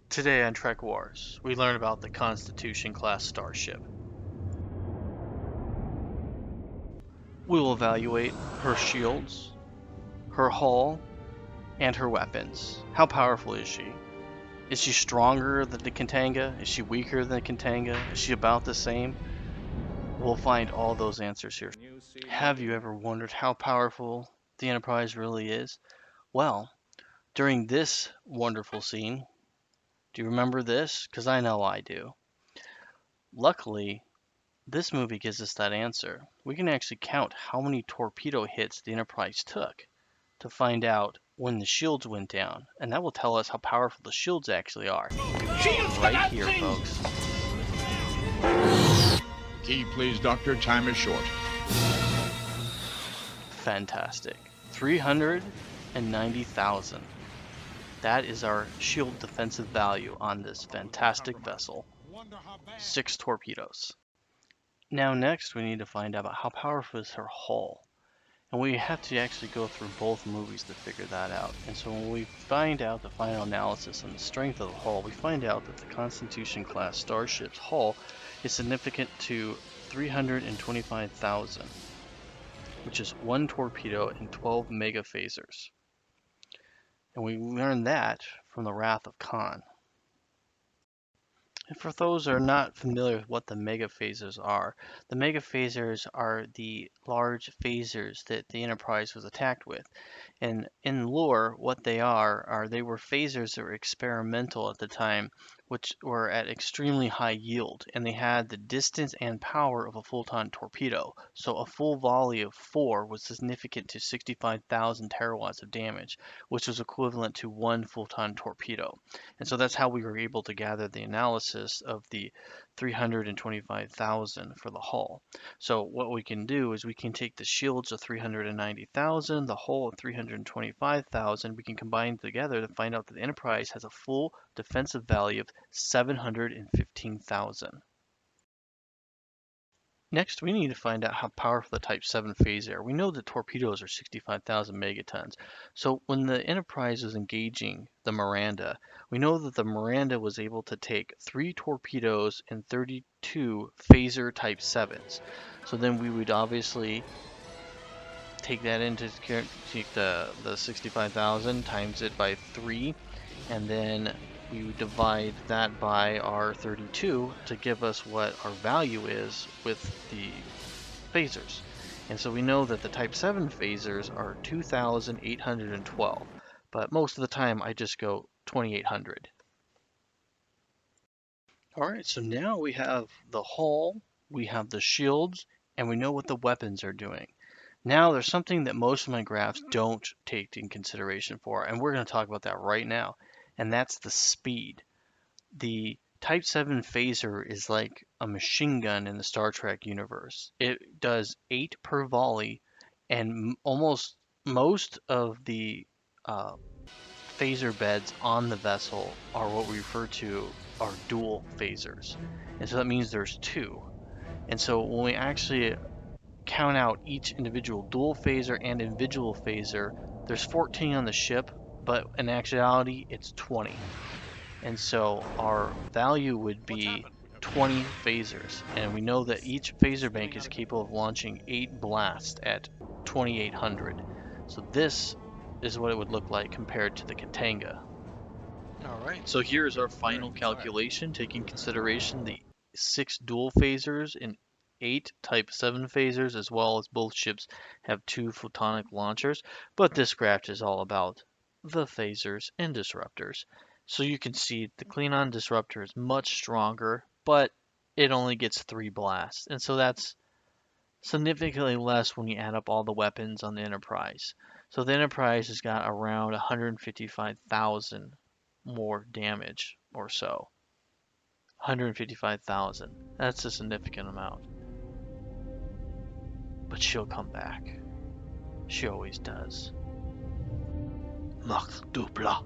Today on Trek Wars, we learn about the Constitution-class starship. We will evaluate her shields, her hull, and her weapons. How powerful is she? Is she stronger than the Katanga? Is she weaker than the Katanga? Is she about the same? We'll find all those answers here. Have you ever wondered how powerful the Enterprise really is? Well, during this wonderful scene, do you remember this? Because I know I do. Luckily, this movie gives us that answer. We can actually count how many torpedo hits the Enterprise took to find out when the shields went down, and that will tell us how powerful the shields actually are. Right here, folks. Key, please, Doctor. Time is short. Fantastic. 390,000. That is our shield defensive value on this fantastic vessel. 6 torpedoes. Now next we need to find out about how powerful is her hull. And we have to actually go through both movies to figure that out. And so when we find out the final analysis on the strength of the hull, we find out that the Constitution-class starship's hull is significant to 325,000, which is 1 torpedo and 12 megaphasers. And we learned that from the Wrath of Khan. And for those who are not familiar with what the megaphasers are, the megaphasers are the large phasers that the Enterprise was attacked with. And in lore, what they are they were phasers that were experimental at the time, which were at extremely high yield, and they had the distance and power of a full-ton torpedo. So a full volley of 4 was significant to 65,000 terawatts of damage, which was equivalent to 1 full-ton torpedo. And so that's how we were able to gather the analysis of the 325,000 for the hull. So what we can do is we can take the shields of 390,000, the hull of 325,000, we can combine together to find out that the Enterprise has a full defensive value of 715,000. Next, we need to find out how powerful the Type 7 phaser are. We know that torpedoes are 65,000 megatons. So when the Enterprise was engaging the Miranda, we know that the Miranda was able to take 3 torpedoes and 32 phaser Type 7s. So then we would obviously take that into take the 65,000 times it by 3, and then we would divide that by our 32 to give us what our value is with the phasers. And so we know that the Type 7 phasers are 2,812, but most of the time I just go 2,800. Alright, so now we have the hull, we have the shields, and we know what the weapons are doing. Now there's something that most of my graphs don't take in consideration for, and we're going to talk about that right now. And that's the speed. The Type 7 phaser is like a machine gun in the Star Trek universe. It does 8 per volley, and almost most of the phaser beds on the vessel are what we refer to are dual phasers. And so that means there's 2. And so when we actually count out each individual dual phaser and individual phaser, there's 14 on the ship, but in actuality, it's 20. And so our value would be 20 phasers. And we know that each phaser bank is capable of launching 8 blasts at 2,800. So this is what it would look like compared to the Katanga. Alright, so here's our final calculation, taking consideration the 6 dual phasers and 8 Type 7 phasers, as well as both ships have 2 photonic launchers, but this graph is all about the phasers and disruptors. So you can see the Klingon disruptor is much stronger, but it only gets 3 blasts, and so that's significantly less when you add up all the weapons on the Enterprise. So the Enterprise has got around 155,000 more damage or so. 155,000. That's a significant amount. But she'll come back. She always does. Max Dupla.